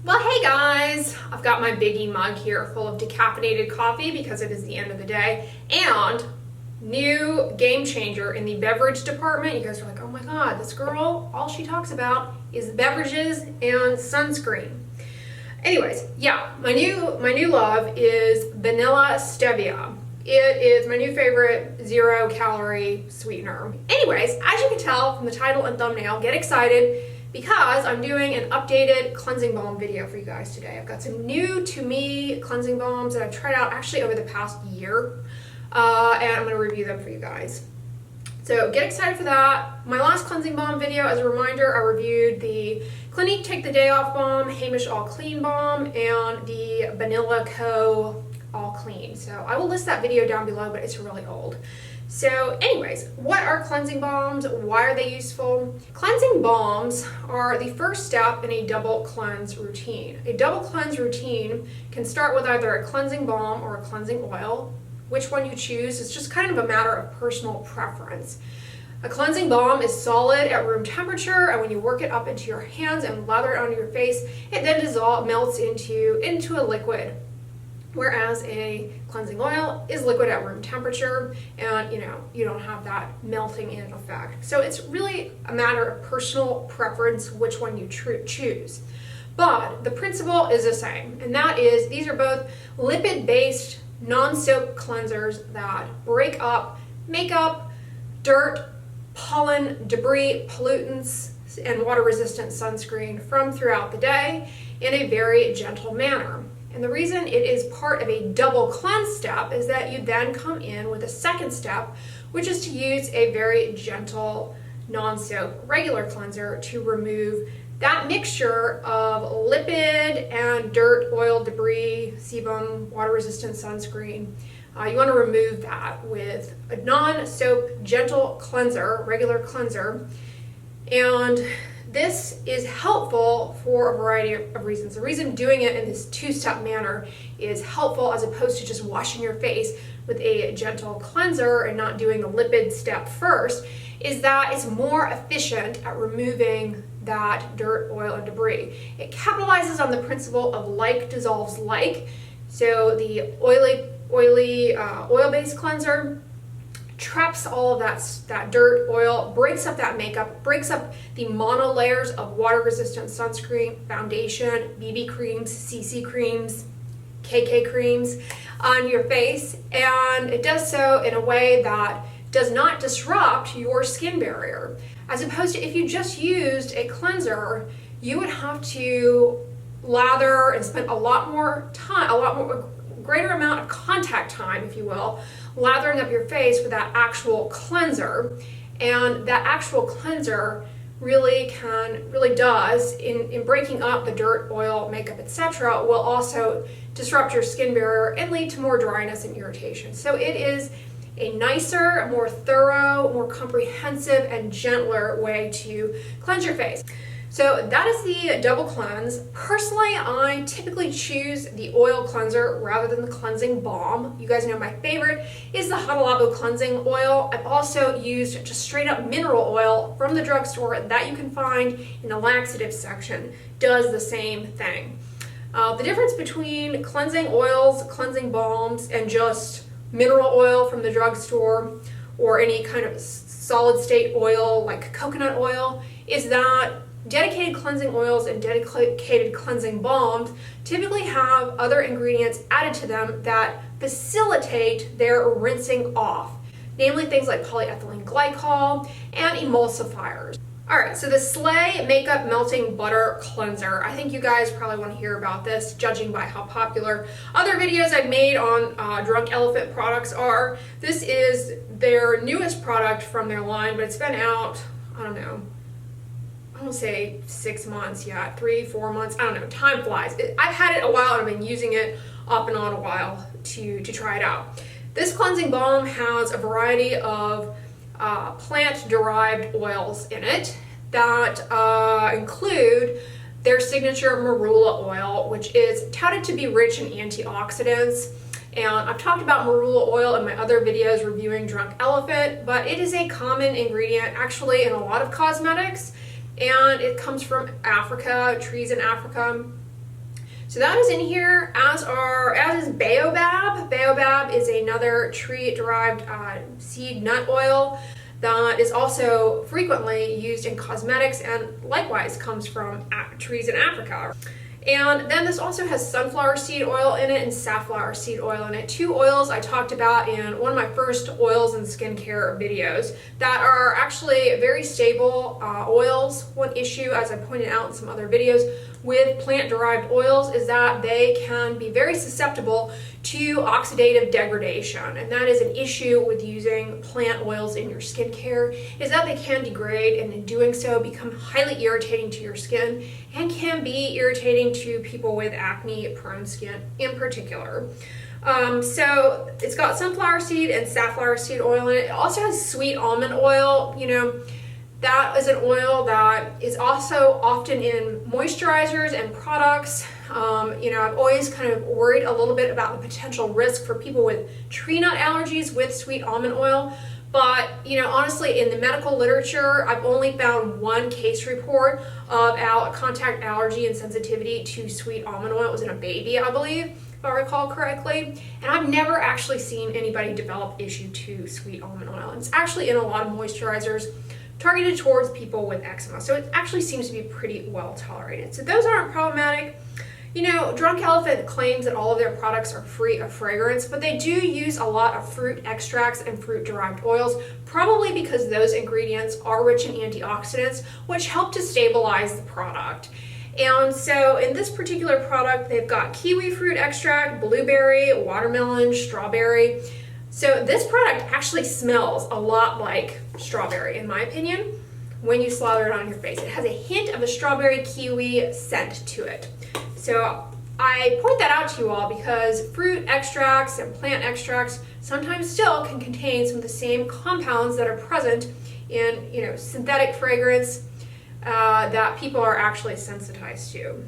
Well, hey guys, I've got my biggie mug here full of decaffeinated coffee because it is the end of the day, and new game changer in the beverage department. You guys are like, oh my god, this girl, all she talks about is beverages and sunscreen. Anyways, yeah, my new love is vanilla stevia. It is my new favorite 0-calorie sweetener. Anyways, as you can tell from the title and thumbnail, get excited because I'm doing an updated cleansing balm video for you guys today. I've got some new to me cleansing balms that I've tried out actually over the past year, and I'm going to review them for you guys. So get excited for that. My last cleansing balm video, as a reminder, I reviewed the Clinique Take the Day Off Balm, Hamish All Clean Balm, and the Vanilla Co. All Clean. So I will list that video down below, but it's really old. So anyways, what are cleansing balms? Why are they useful? Cleansing balms are the first step in a double cleanse routine. A double cleanse routine can start with either a cleansing balm or a cleansing oil. Which one you choose is just kind of a matter of personal preference. A cleansing balm is solid at room temperature, and when you work it up into your hands and lather it onto your face, it then melts into a liquid. Whereas a cleansing oil is liquid at room temperature, and you don't have that melting in effect. So it's really a matter of personal preference which one you choose. But the principle is the same, and that is these are both lipid-based non-soap cleansers that break up makeup, dirt, pollen, debris, pollutants, and water-resistant sunscreen from throughout the day in a very gentle manner. And the reason it is part of a double cleanse step is that you then come in with a second step, which is to use a very gentle non-soap regular cleanser to remove that mixture of lipid and dirt, oil, debris, sebum, water-resistant sunscreen. You want to remove that with a non-soap gentle cleanser, regular cleanser, and this is helpful for a variety of reasons. The reason doing it in this two-step manner is helpful as opposed to just washing your face with a gentle cleanser and not doing the lipid step first is that it's more efficient at removing that dirt, oil, and debris. It capitalizes on the principle of like dissolves like. So the oil-based cleanser traps all of that dirt, oil, breaks up that makeup, breaks up the mono layers of water-resistant sunscreen, foundation, BB creams, CC creams, KK creams on your face, and it does so in a way that does not disrupt your skin barrier. As opposed to if you just used a cleanser, you would have to lather and spend a lot more time, greater amount of contact time, if you will, lathering up your face with that actual cleanser. And that actual cleanser really does, in breaking up the dirt, oil, makeup, etc., will also disrupt your skin barrier and lead to more dryness and irritation. So it is a nicer, more thorough, more comprehensive, and gentler way to cleanse your face. So that is the double cleanse. Personally, I typically choose the oil cleanser rather than the cleansing balm. You guys know my favorite is the Hada Labo cleansing oil. I've also used just straight up mineral oil from the drugstore that you can find in the laxative section. Does the same thing. The difference between cleansing oils, cleansing balms, and just mineral oil from the drugstore or any kind of solid state oil like coconut oil is that dedicated cleansing oils and dedicated cleansing balms typically have other ingredients added to them that facilitate their rinsing off, namely things like polyethylene glycol and emulsifiers. Alright, so the Slaai Makeup Melting Butter Cleanser. I think you guys probably want to hear about this, judging by how popular other videos I've made on Drunk Elephant products are. This is their newest product from their line, but it's been out, I don't know, I won't say 6 months yet, 3-4 months, I don't know, time flies. I've had it a while and I've been using it off and on a while to try it out. This cleansing balm has a variety of plant-derived oils in it that include their signature marula oil, which is touted to be rich in antioxidants. And I've talked about marula oil in my other videos reviewing Drunk Elephant, but it is a common ingredient actually in a lot of cosmetics, and it comes from Africa, trees in Africa. So that is in here, as is baobab. Baobab is another tree-derived seed nut oil that is also frequently used in cosmetics and likewise comes from trees in Africa. And then this also has sunflower seed oil in it and safflower seed oil in it. Two oils I talked about in one of my first oils and skincare videos that are actually very stable oils. One issue, as I pointed out in some other videos, with plant-derived oils is that they can be very susceptible to oxidative degradation, and that is an issue with using plant oils in your skincare, is that they can degrade, and in doing so become highly irritating to your skin and can be irritating to people with acne-prone skin in particular. So it's got sunflower seed and safflower seed oil in it. It also has sweet almond oil. You know, that is an oil that is also often in moisturizers and products. You know, I've always kind of worried a little bit about the potential risk for people with tree nut allergies with sweet almond oil. But, you know, honestly, in the medical literature, I've only found one case report of contact allergy and sensitivity to sweet almond oil. It was in a baby, I believe, if I recall correctly. And I've never actually seen anybody develop issue to sweet almond oil. It's actually in a lot of moisturizers targeted towards people with eczema. So it actually seems to be pretty well tolerated. So those aren't problematic. You know, Drunk Elephant claims that all of their products are free of fragrance, but they do use a lot of fruit extracts and fruit-derived oils, probably because those ingredients are rich in antioxidants, which help to stabilize the product. And so in this particular product, they've got kiwi fruit extract, blueberry, watermelon, strawberry. So this product actually smells a lot like strawberry, in my opinion, when you slather it on your face. It has a hint of a strawberry kiwi scent to it. So I point that out to you all because fruit extracts and plant extracts sometimes still can contain some of the same compounds that are present in, you know, synthetic fragrance that people are actually sensitized to.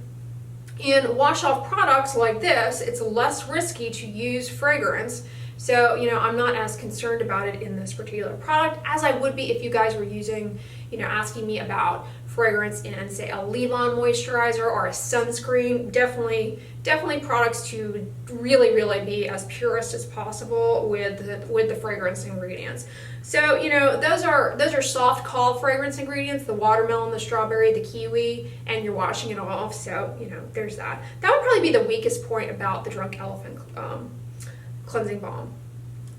In wash-off products like this, it's less risky to use fragrance. So, you know, I'm not as concerned about it in this particular product as I would be if you guys were using, you know, asking me about fragrance in, say, a leave-on moisturizer or a sunscreen. Definitely products to really be as purist as possible with the fragrance ingredients. So, you know, those are soft call fragrance ingredients: the watermelon, the strawberry, the kiwi, and you're washing it off. So, you know, there's that. That would probably be the weakest point about the Drunk Elephant cleansing balm.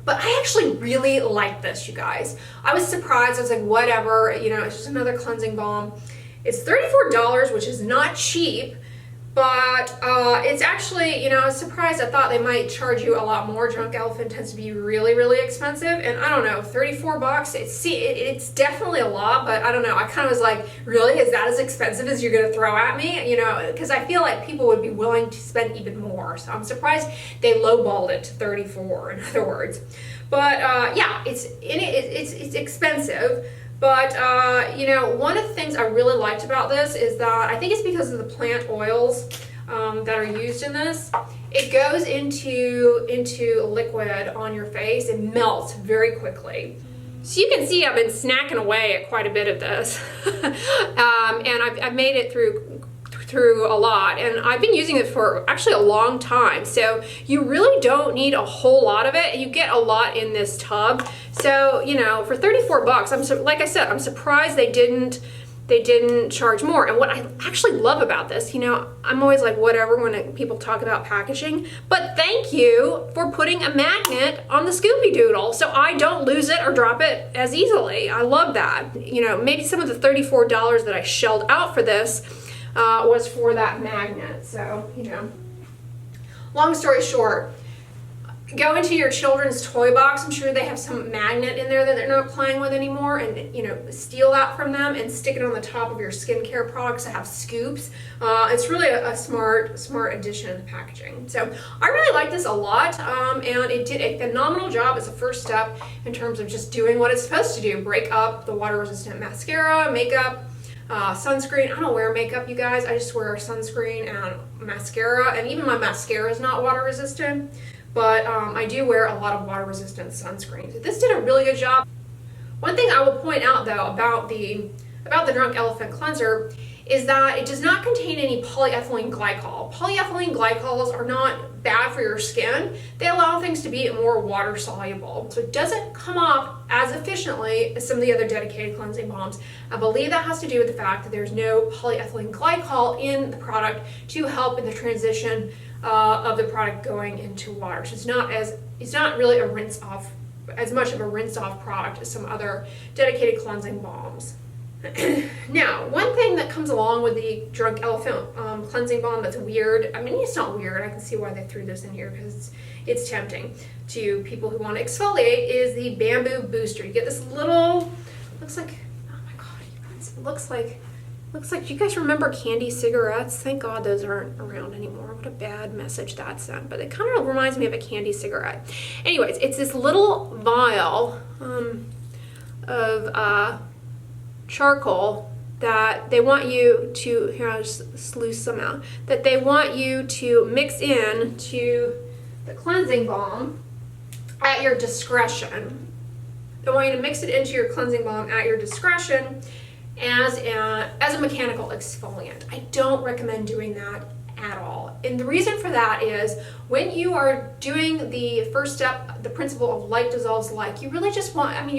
But I actually really like this, you guys. I was surprised. I was like, whatever, you know, it's just another cleansing balm. It's $34, which is not cheap, but it's actually, you know, I was surprised. I thought they might charge you a lot more. Drunk Elephant tends to be really expensive, and I don't know, $34. It's definitely a lot, but I don't know. I kind of was like, really, is that as expensive as you're gonna throw at me? You know, because I feel like people would be willing to spend even more. So I'm surprised they lowballed it to $34. In other words, but yeah, it's expensive. But, you know, one of the things I really liked about this is that I think it's because of the plant oils that are used in this. It goes into liquid on your face and melts very quickly. So you can see I've been snacking away at quite a bit of this. And I've made it through a lot, and I've been using it for actually a long time. So you really don't need a whole lot of it. You get a lot in this tub. So, you know, for $34, like I said, I'm surprised they didn't charge more. And what I actually love about this, you know, I'm always like, whatever when people talk about packaging, but thank you for putting a magnet on the Scoopy Doodle so I don't lose it or drop it as easily. I love that. You know, maybe some of the $34 that I shelled out for this was for that magnet. So, you know, long story short, go into your children's toy box. I'm sure they have some magnet in there that they're not playing with anymore, and, you know, steal that from them and stick it on the top of your skincare products that have scoops. It's really a smart addition in the packaging. So I really like this a lot, and it did a phenomenal job as a first step in terms of just doing what it's supposed to do: break up the water-resistant mascara, makeup, sunscreen. I don't wear makeup, you guys. I just wear sunscreen and mascara, and even my mascara is not water resistant, but I do wear a lot of water resistant sunscreen. So this did a really good job. One thing I will point out though about the Drunk Elephant cleanser is that it does not contain any polyethylene glycol. Polyethylene glycols are not bad for your skin. They allow things to be more water soluble. So it doesn't come off as efficiently as some of the other dedicated cleansing balms. I believe that has to do with the fact that there's no polyethylene glycol in the product to help in the transition of the product going into water. So it's not really a rinse off, as much of a rinse off product as some other dedicated cleansing balms. Now, one thing that comes along with the Drunk Elephant cleansing balm that's weird, I mean, it's not weird, I can see why they threw this in here because it's tempting to people who want to exfoliate, is the bamboo booster. You get this little, looks like, oh my god, it looks like, do you guys remember candy cigarettes? Thank God those aren't around anymore. What a bad message that sent. But it kind of reminds me of a candy cigarette. Anyways, it's this little vial of charcoal that they want you to, here I'll just sluice some out, that they want you to mix in to the cleansing balm at your discretion. They want you to mix it into your cleansing balm at your discretion as a mechanical exfoliant. I don't recommend doing that at all. And the reason for that is when you are doing the first step, the principle of like dissolves like, you really just want, I mean,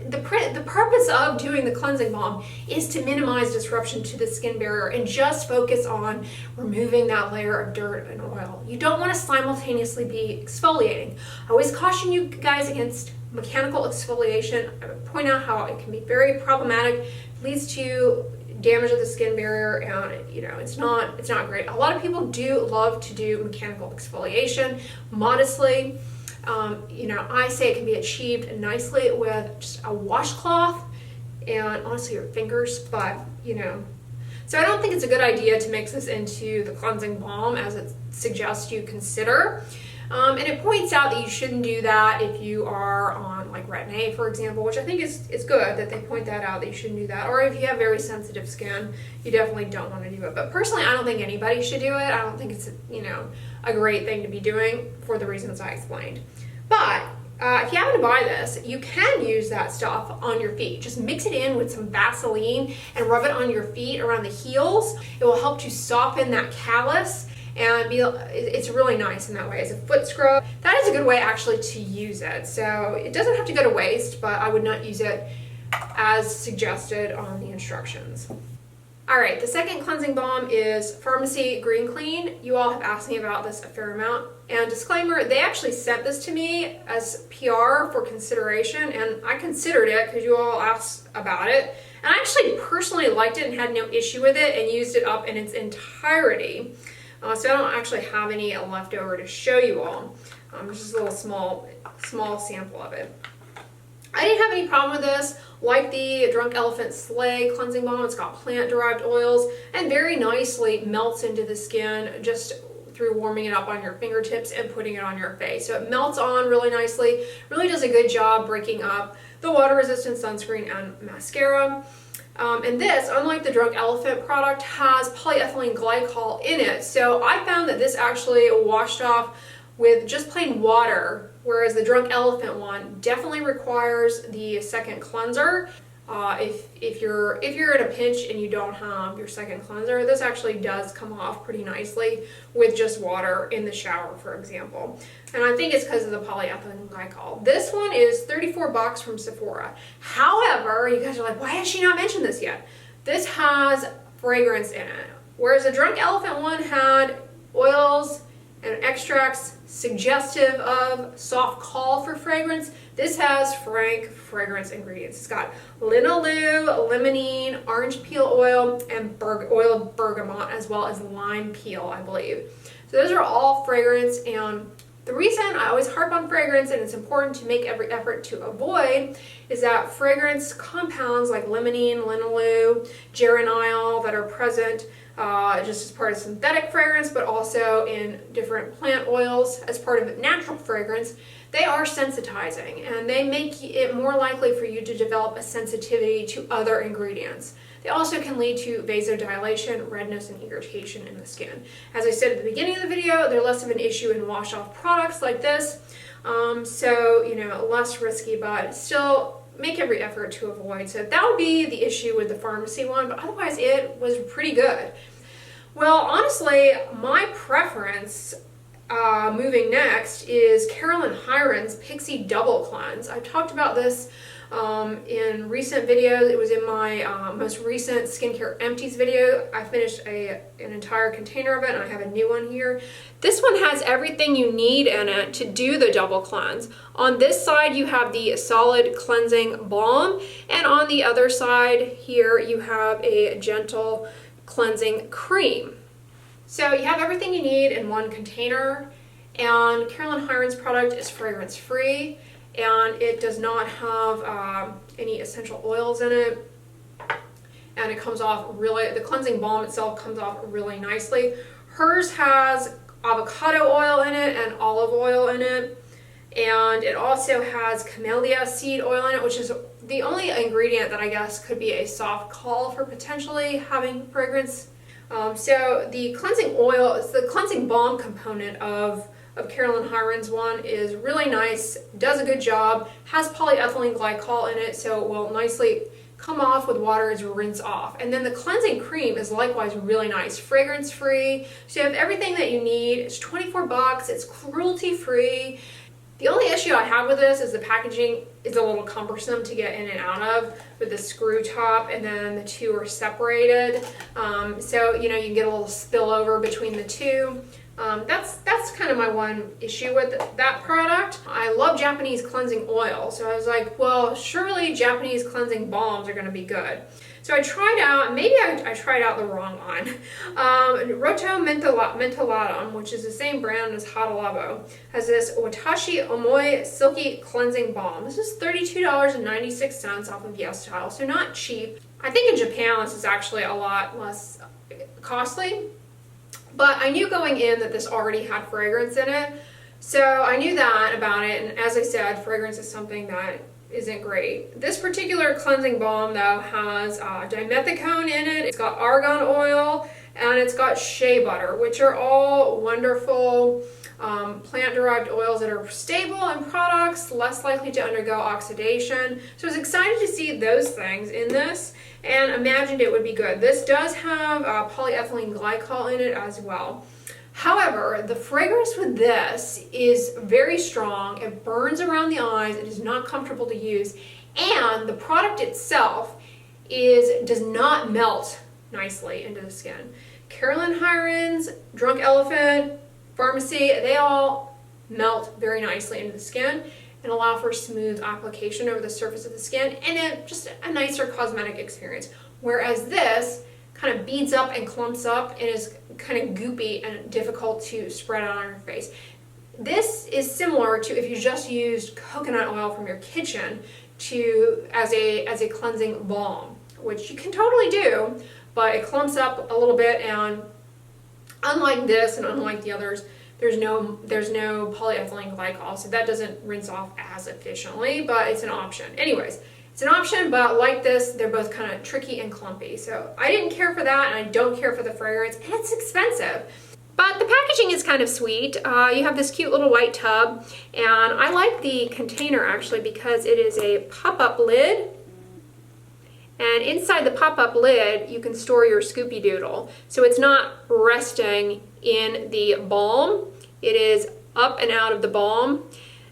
the purpose of doing the cleansing balm is to minimize disruption to the skin barrier and just focus on removing that layer of dirt and oil. You don't want to simultaneously be exfoliating. I always caution you guys against mechanical exfoliation. I would point out how it can be very problematic, leads to damage of the skin barrier, and you know, it's not great. A lot of people do love to do mechanical exfoliation modestly. You know, I say it can be achieved nicely with just a washcloth and honestly your fingers, but you know, so I don't think it's a good idea to mix this into the cleansing balm as it suggests you consider. And it points out that you shouldn't do that if you are on like Retin-A, for example, which I think is good that they point that out, that you shouldn't do that. Or if you have very sensitive skin, you definitely don't want to do it. But personally, I don't think anybody should do it. I don't think it's, you know, a great thing to be doing for the reasons I explained. But if you happen to buy this, you can use that stuff on your feet. Just mix it in with some Vaseline and rub it on your feet around the heels. It will help to soften that callus. And it's really nice in that way as a foot scrub. That is a good way actually to use it. So it doesn't have to go to waste, but I would not use it as suggested on the instructions. All right, the second cleansing balm is Farmacy Green Clean. You all have asked me about this a fair amount. And disclaimer, they actually sent this to me as PR for consideration, and I considered it because you all asked about it. And I actually personally liked it and had no issue with it and used it up in its entirety. So I don't actually have any left over to show you all. Just a little small sample of it. I didn't have any problem with this. Like the Drunk Elephant Slaai cleansing balm, it's got plant-derived oils and very nicely melts into the skin just through warming it up on your fingertips and putting it on your face. So it melts on really nicely, really does a good job breaking up the water-resistant sunscreen and mascara. And this, unlike the Drunk Elephant product, has polyethylene glycol in it. So I found that this actually washed off with just plain water, whereas the Drunk Elephant one definitely requires the second cleanser. If you're in a pinch and you don't have your second cleanser, this actually does come off pretty nicely with just water in the shower, for example. And I think it's because of the polyethylene glycol. This one is $34 from Sephora. However, you guys are like, why has she not mentioned this yet? This has fragrance in it. Whereas the Drunk Elephant one had oils and extracts suggestive of soft call for fragrance, this has frank fragrance ingredients. It's got linalool, limonene, orange peel oil, and oil of bergamot, as well as lime peel, I believe. So those are all fragrance, and the reason I always harp on fragrance, and it's important to make every effort to avoid, is that fragrance compounds like limonene, linalool, geraniol that are present just as part of synthetic fragrance, but also in different plant oils as part of natural fragrance, they are sensitizing, and they make it more likely for you to develop a sensitivity to other ingredients. They also can lead to vasodilation, redness, and irritation in the skin. As I said at the beginning of the video, they're less of an issue in wash-off products like this, so, you know, less risky, but still make every effort to avoid. So that would be the issue with the Farmacy one, but otherwise it was pretty good. Well, honestly, my preference moving next is Carolyn Hirons Pixi Double Cleanse. I've talked about this in recent videos. It was in my most recent skincare empties video. I finished an entire container of it, and I have a new one here. This one has everything you need in it to do the double cleanse. On this side you have the solid cleansing balm, and on the other side here you have a gentle cleansing cream. So you have everything you need in one container, and Carolyn Hirons product is fragrance free, and it does not have any essential oils in it, and it comes off really, the cleansing balm itself comes off really nicely. Hers has avocado oil in it and olive oil in it, and it also has camellia seed oil in it, which is the only ingredient that I guess could be a soft call for potentially having fragrance. So the cleansing oil, it's the cleansing balm component of Carolyn Hirons one is really nice, does a good job, has polyethylene glycol in it, so it will nicely come off with water as you rinse off. And then the cleansing cream is likewise really nice, fragrance free, so you have everything that you need. It's 24 bucks, it's cruelty free. The only issue I have with this is the packaging is a little cumbersome to get in and out of with the screw top, and then the two are separated. So, you know, you can get a little spillover between the two. That's kind of my one issue with that product. I love Japanese cleansing oil, so I was like, well, surely Japanese cleansing balms are going to be good. So I tried out, maybe I tried out the wrong one. Rohto Mentholatum, which is the same brand as Hada Labo, has this Watashi Omoi Silky Cleansing Balm. This is $32.96 off of YesStyle, so not cheap. I think in Japan this is actually a lot less costly, but I knew going in that this already had fragrance in it, so I knew that about it, and as I said, fragrance is something that isn't great. This particular cleansing balm though has dimethicone in it, it's got argan oil, and it's got shea butter, which are all wonderful plant-derived oils that are stable in products, less likely to undergo oxidation. So I was excited to see those things in this and imagined it would be good. This does have polyethylene glycol in it as well. However, the fragrance with this is very strong. It burns around the eyes. It is not comfortable to use, and the product itself does not melt nicely into the skin. Carolyn Hirons, Drunk Elephant, Farmacy, they all melt very nicely into the skin and allow for smooth application over the surface of the skin, and just a nicer cosmetic experience. Whereas this kind of beads up and clumps up and is kind of goopy and difficult to spread out on your face. This is similar to if you just used coconut oil from your kitchen as a cleansing balm, which you can totally do, but it clumps up a little bit, and unlike this and unlike the others, there's no polyethylene glycol, so that doesn't rinse off as efficiently, but it's an option. Anyways, it's an option, but like this, they're both kind of tricky and clumpy. So I didn't care for that, and I don't care for the fragrance, and it's expensive. But the packaging is kind of sweet. You have this cute little white tub, and I like the container actually because it is a pop-up lid. And inside the pop-up lid, you can store your Scoopy Doodle. So it's not resting in the balm. It is up and out of the balm.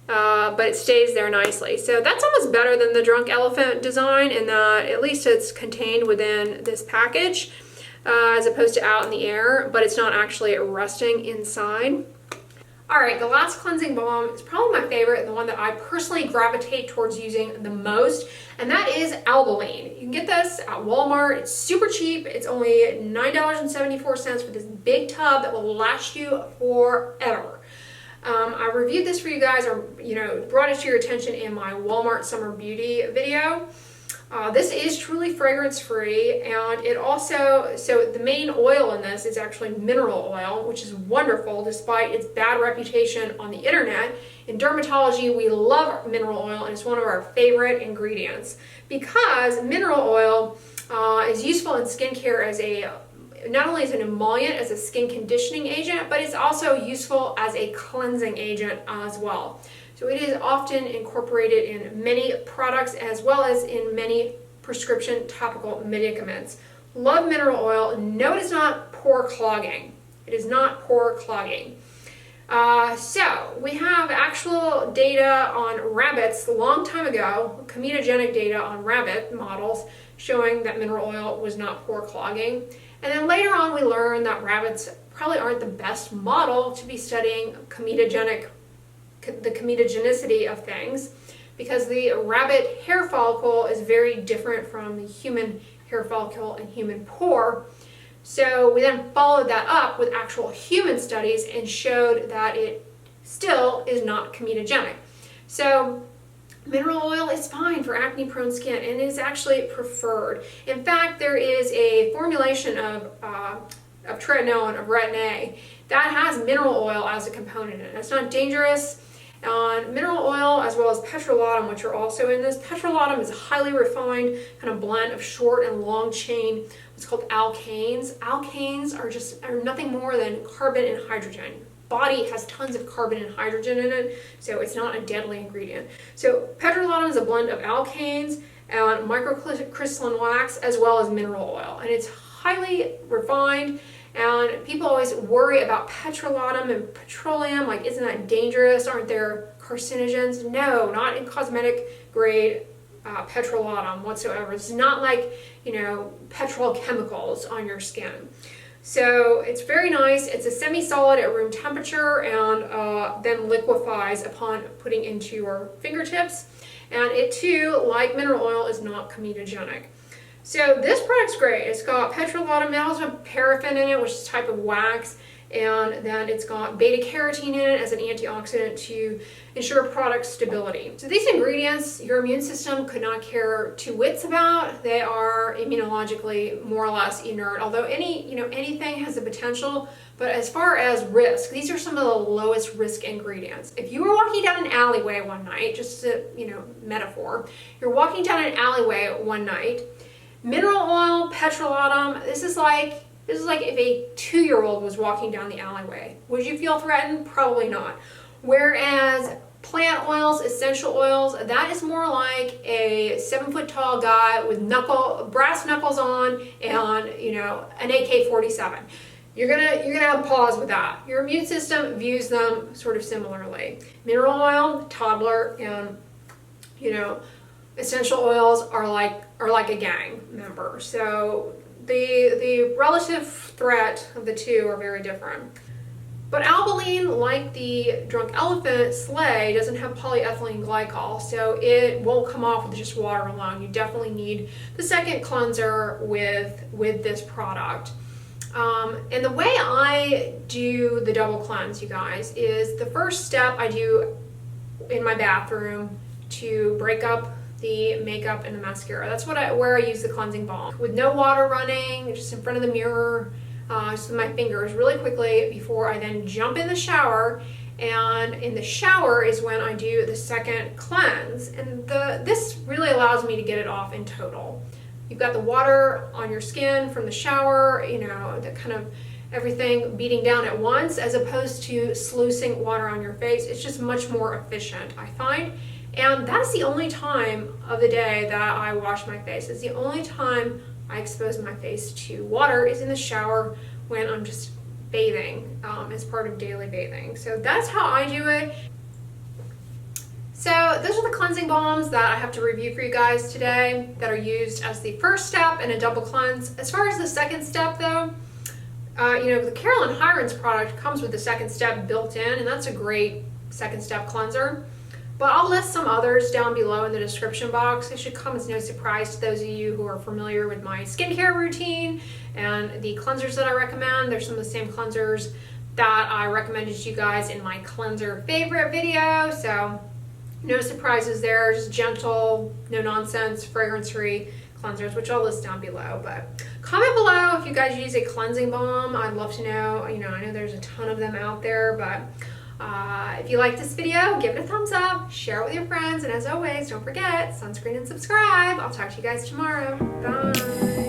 But it stays there nicely. So that's almost better than the Drunk Elephant design in that at least it's contained within this package as opposed to out in the air, but it's not actually resting inside. Alright, the last cleansing balm is probably my favorite and the one that I personally gravitate towards using the most, and that is Albolene. You can get this at Walmart. It's super cheap. It's only $9.74 for this big tub that will last you forever. I reviewed this for you guys, or brought it to your attention in my Walmart Summer Beauty video. This is truly fragrance free, and it also, so the main oil in this is actually mineral oil, which is wonderful despite its bad reputation on the internet. In dermatology, we love mineral oil, and it's one of our favorite ingredients because mineral oil is useful in skincare as not only as an emollient, as a skin conditioning agent, but it's also useful as a cleansing agent as well. So it is often incorporated in many products as well as in many prescription topical medicaments. Love mineral oil. No, it is not pore clogging. It is not pore clogging. So we have actual data on rabbits a long time ago, comedogenic data on rabbit models showing that mineral oil was not pore clogging. And then later on we learned that rabbits probably aren't the best model to be studying the comedogenicity of things, because the rabbit hair follicle is very different from the human hair follicle and human pore. So we then followed that up with actual human studies and showed that it still is not comedogenic. So mineral oil is fine for acne-prone skin and is actually preferred. In fact, there is a formulation of tretinoin, of Retin-A, that has mineral oil as a component in it. It's not dangerous. Mineral oil as well as petrolatum, which are also in this. Petrolatum is a highly refined kind of blend of short and long chain, what's called alkanes. Alkanes are nothing more than carbon and hydrogen. Body has tons of carbon and hydrogen in it, so it's not a deadly ingredient. So petrolatum is a blend of alkanes and microcrystalline wax as well as mineral oil, and it's highly refined. And people always worry about petrolatum and petroleum, like isn't that dangerous? Aren't there carcinogens? No, not in cosmetic grade petrolatum whatsoever. It's not like, petrochemicals on your skin. So it's very nice. It's a semi-solid at room temperature and then liquefies upon putting into your fingertips. And it too, like mineral oil, is not comedogenic. So this product's great. It's got petrolatum, it also has paraffin in it, which is a type of wax, and then it's got beta carotene in it as an antioxidant to ensure product stability. So these ingredients, your immune system could not care two whits about. They are immunologically more or less inert, although anything has the potential. But as far as risk, these are some of the lowest risk ingredients. If you were walking down an alleyway one night, just a metaphor, you're walking down an alleyway one night, mineral oil, petrolatum, this is like if a 2-year-old was walking down the alleyway. Would you feel threatened? Probably not. Whereas plant oils, essential oils, that is more like a 7-foot-tall guy with brass knuckles on and an AK-47. You're gonna have pause with that. Your immune system views them sort of similarly. Mineral oil, toddler, and essential oils are like a gang member. So the relative threat of the two are very different. But Albolene, like the drunk elephant Slaai, doesn't have polyethylene glycol, so it won't come off with just water alone. You definitely need the second cleanser with this product. And the way I do the double cleanse, you guys, is the first step I do in my bathroom to break up the makeup and the mascara. That's where I use the cleansing balm. With no water running, just in front of the mirror, just with my fingers really quickly before I then jump in the shower. And in the shower is when I do the second cleanse. And this really allows me to get it off in total. You've got the water on your skin from the shower, the kind of everything beating down at once, as opposed to sluicing water on your face. It's just much more efficient, I find. And that's the only time of the day that I wash my face. It's the only time I expose my face to water is in the shower when I'm just bathing as part of daily bathing. So that's how I do it. So those are the cleansing balms that I have to review for you guys today that are used as the first step in a double cleanse. As far as the second step though, the Carolyn Hirons product comes with the second step built in, and that's a great second step cleanser. But I'll list some others down below in the description box. It should come as no surprise to those of you who are familiar with my skincare routine and the cleansers that I recommend. They're some of the same cleansers that I recommended to you guys in my cleanser favorite video. So no surprises there, just gentle, no nonsense, fragrance-free cleansers, which I'll list down below. But comment below if you guys use a cleansing balm. I'd love to know. I know there's a ton of them out there, but if you like this video, give it a thumbs up, share it with your friends, and as always, don't forget, sunscreen and subscribe. I'll talk to you guys tomorrow. Bye.